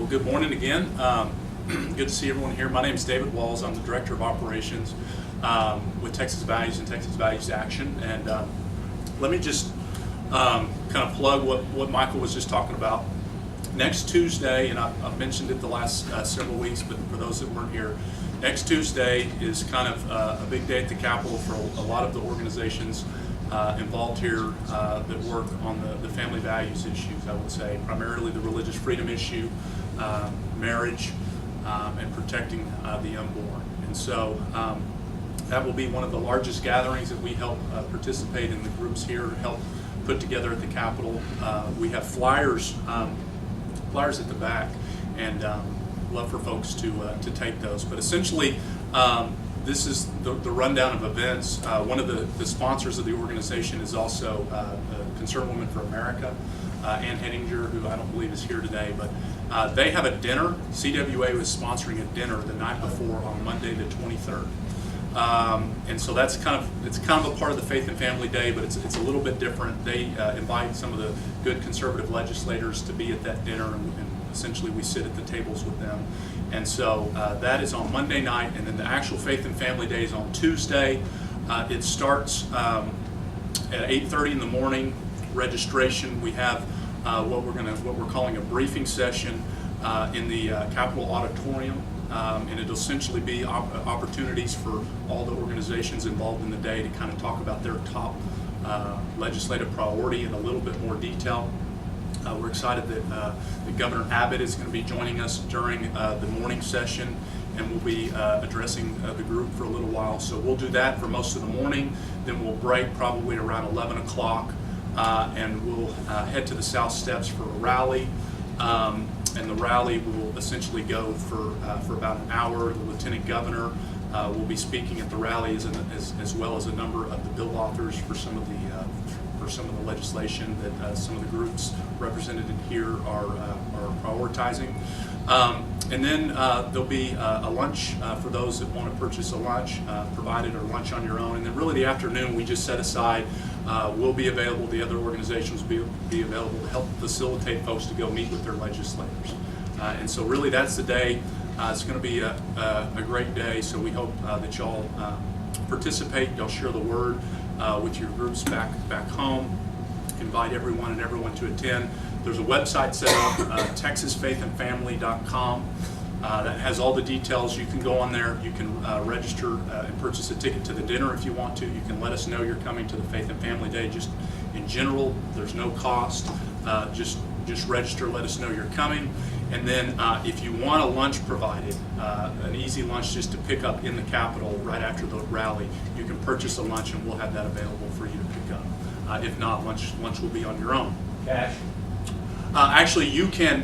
Well, good morning again. Good to see everyone here. My name is David Walls. I'm the Director of Operations with Texas Values and Texas Values Action. And let me just kind of plug what Michael was just talking about. Next Tuesday, and I've mentioned it the last several weeks, but for those that weren't here, next Tuesday is kind of a big day at the Capitol for a lot of the organizations involved here that work on the family values issues, I would say, primarily the religious freedom issue, marriage, and protecting the unborn. And so that will be one of the largest gatherings that we help participate in. The groups here help put together at the Capitol. We have flyers at the back, and love for folks to take those. But essentially, this is the rundown of events. One of the sponsors of the organization is also Concerned Women for America, Ann Henninger, who I don't believe is here today, but they have a dinner. CWA was sponsoring a dinner the night before on Monday the 23rd. And so it's kind of a part of the Faith and Family Day, but it's a little bit different. They invite some of the good conservative legislators to be at that dinner, and essentially we sit at the tables with them. And so that is on Monday night, and then the actual Faith and Family Day is on Tuesday. It starts at 8:30 in the morning. Registration. We have what we're calling a briefing session in the Capitol Auditorium. And it'll essentially be opportunities for all the organizations involved in the day to kind of talk about their top legislative priority in a little bit more detail. We're excited that Governor Abbott is going to be joining us during the morning session, and we'll be addressing the group for a little while. So we'll do that for most of the morning, then we'll break probably around 11 o'clock, and we'll head to the South Steps for a rally. And the rally will essentially go for about an hour. The Lieutenant Governor will be speaking at the rally, as well as a number of the bill authors for some of the legislation that some of the groups represented here are prioritizing. And then there'll be a lunch for those that want to purchase a lunch provided, or lunch on your own. And then really the afternoon we just set aside will be available. The other organizations will be available to help facilitate folks to go meet with their legislators. And so really that's the day. It's going to be a great day, so we hope that y'all participate, y'all share the word with your groups back home. Invite everyone to attend. There's a website set up, texasfaithandfamily.com. That has all the details. You can go on there. You can register and purchase a ticket to the dinner if you want to. You can let us know you're coming to the Faith and Family Day. Just in general, there's no cost. Just register. Let us know you're coming. And then if you want a lunch provided, an easy lunch just to pick up in the Capitol right after the rally, you can purchase a lunch, and we'll have that available for you to pick up. If not, lunch will be on your own. Cash? Actually, you can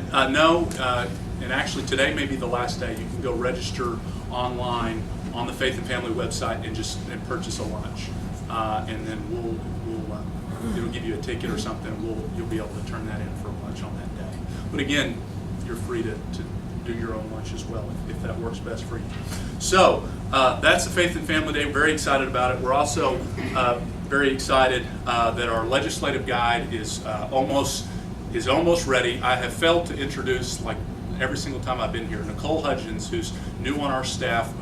and actually today may be the last day. You can go register online on the Faith and Family website and purchase a lunch, and then it'll give you a ticket or something. You'll be able to turn that in for lunch on that day. But again, you're free to do your own lunch as well if that works best for you. So that's the Faith and Family Day. Very excited about it. We're also very excited that our legislative guide is almost ready. I have failed to introduce, like every single time I've been here, Nicole Hudgens, who's new on our staff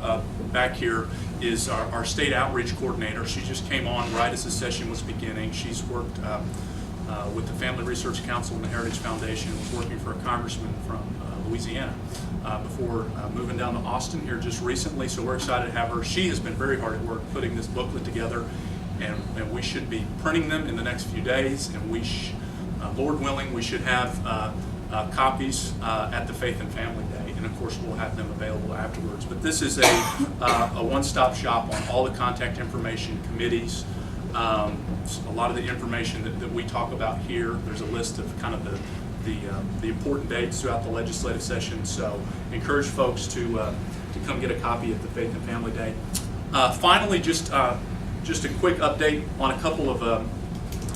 back here, is our state outreach coordinator. She just came on right as the session was beginning. She's worked with the Family Research Council and the Heritage Foundation, was working for a congressman from Louisiana before moving down to Austin here just recently. So we're excited to have her. She has been very hard at work putting this booklet together, and we should be printing them in the next few days, and Lord willing, we should have copies at the Faith and Family Day, and of course we'll have them available afterwards. But this is a one-stop shop on all the contact information, committees, a lot of the information that we talk about here. There's a list of kind of the important dates throughout the legislative session. So encourage folks to come get a copy at the Faith and Family Day. Finally, just a quick update on a couple of.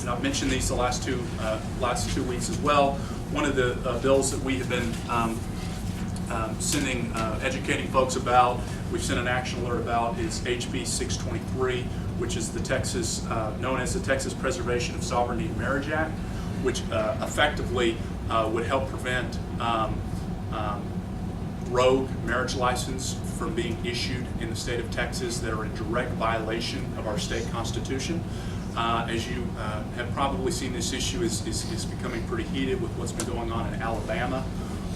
And I've mentioned these the last two weeks as well. One of the bills that we have been educating folks about, we've sent an action alert about, is HB 623, which is the Texas, known as the Texas Preservation of Sovereignty and Marriage Act, which effectively would help prevent rogue marriage license from being issued in the state of Texas that are in direct violation of our state constitution. As you have probably seen, this issue is becoming pretty heated with what's been going on in Alabama,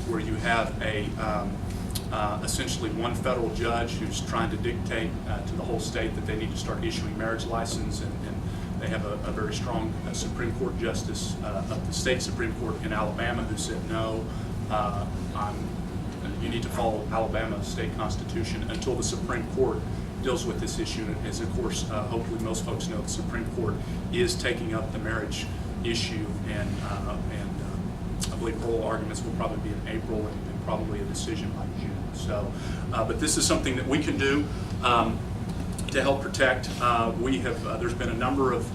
where you have essentially one federal judge who's trying to dictate to the whole state that they need to start issuing marriage license, and they have a very strong Supreme Court justice of the state Supreme Court in Alabama who said, no, you need to follow Alabama state constitution until the Supreme Court deals with this issue. And as of course, hopefully most folks know, the Supreme Court is taking up the marriage issue, and I believe oral arguments will probably be in April, and probably a decision by June. So, but this is something that we can do to help protect. We have there's been a number of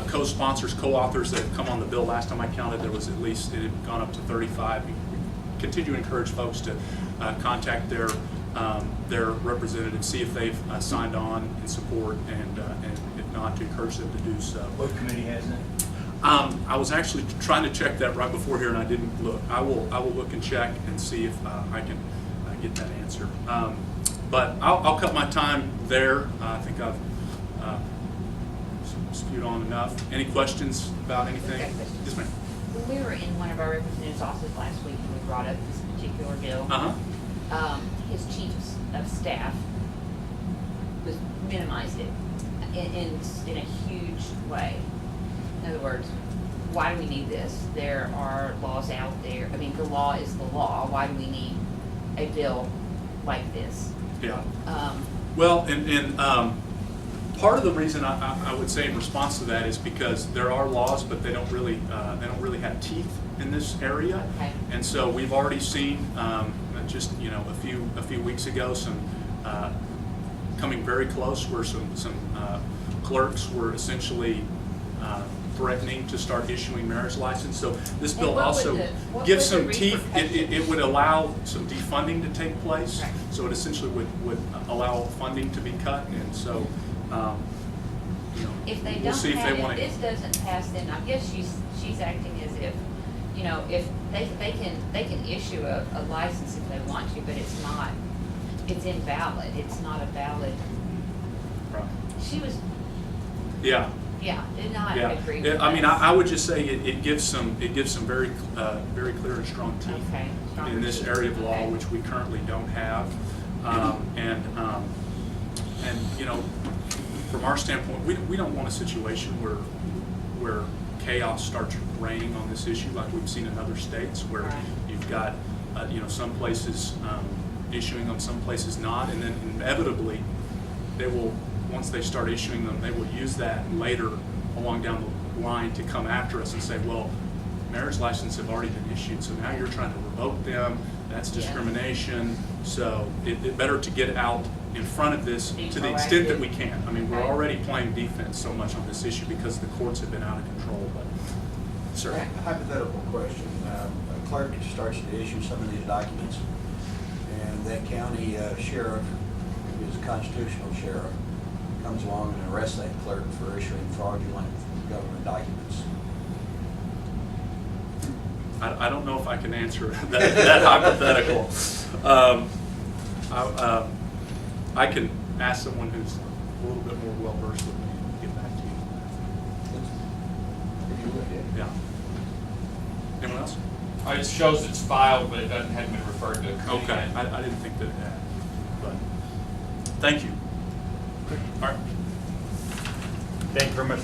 co-sponsors, co-authors that have come on the bill. Last time I counted, there was at least, it had gone up to 35. We continue to encourage folks to contact their representative, see if they've signed on in support, and if not, to encourage them to do so. What committee has it? I was actually trying to check that right before here, and I didn't look. I will look and check and see if I can get that answer. But I'll cut my time there. I think I've spewed on enough. Any questions about anything? Okay, question. Yes, ma'am. When we were in one of our representatives' offices last week and we brought up this particular bill, his chief of staff minimized it in a huge way. In other words, why do we need this? There are laws out there. I mean, the law is the law. Why do we need a bill like this? Yeah. Well, and part of the reason I would say in response to that is because there are laws, but they don't really have teeth in this area. Okay. And so we've already seen just a few weeks ago some coming very close, where some clerks were essentially threatening to start issuing marriage license. So this bill also gives some teeth. It would allow some defunding to take place. Right. So it essentially would allow funding to be cut. And so, If they we'll don't see if have they want it, to. this doesn't pass, then I guess she's acting as if, if they can issue a license if they want to, but it's invalid. It's not a valid. Right. She was, Yeah. did not Yeah. agree with I mean, us. I would just say it gives some very clear and strong teeth Okay, stronger in this teeth. area of law, Okay. which we currently don't have. And from our standpoint, we don't want a situation where chaos starts reigning on this issue like we've seen in other states, where Right. you've got some places issuing them, some places not, and then inevitably they will, once they start issuing them, they will use that later along down the line to come after us and say, well, marriage licenses have already been issued, so now you're trying to revoke them. That's Yeah. discrimination. So it better to get out in front of this Be to the extent that proactive. we can. I mean, we're Okay. already playing defense so much on this issue because the courts have been out of control. But, sir. Right. Hypothetical question. A clerk starts to issue some of these documents, and that county sheriff, who is a constitutional sheriff, comes along and arrests that clerk for issuing fraudulent government documents. I don't know if I can answer that hypothetical. I can ask someone who's a little bit more well-versed with me and get back to you. Yeah. Anyone else? It shows it's filed, but it hadn't been referred to. a committee Okay, yet. I didn't think that it had, but, thank you. All right. Thank you very much.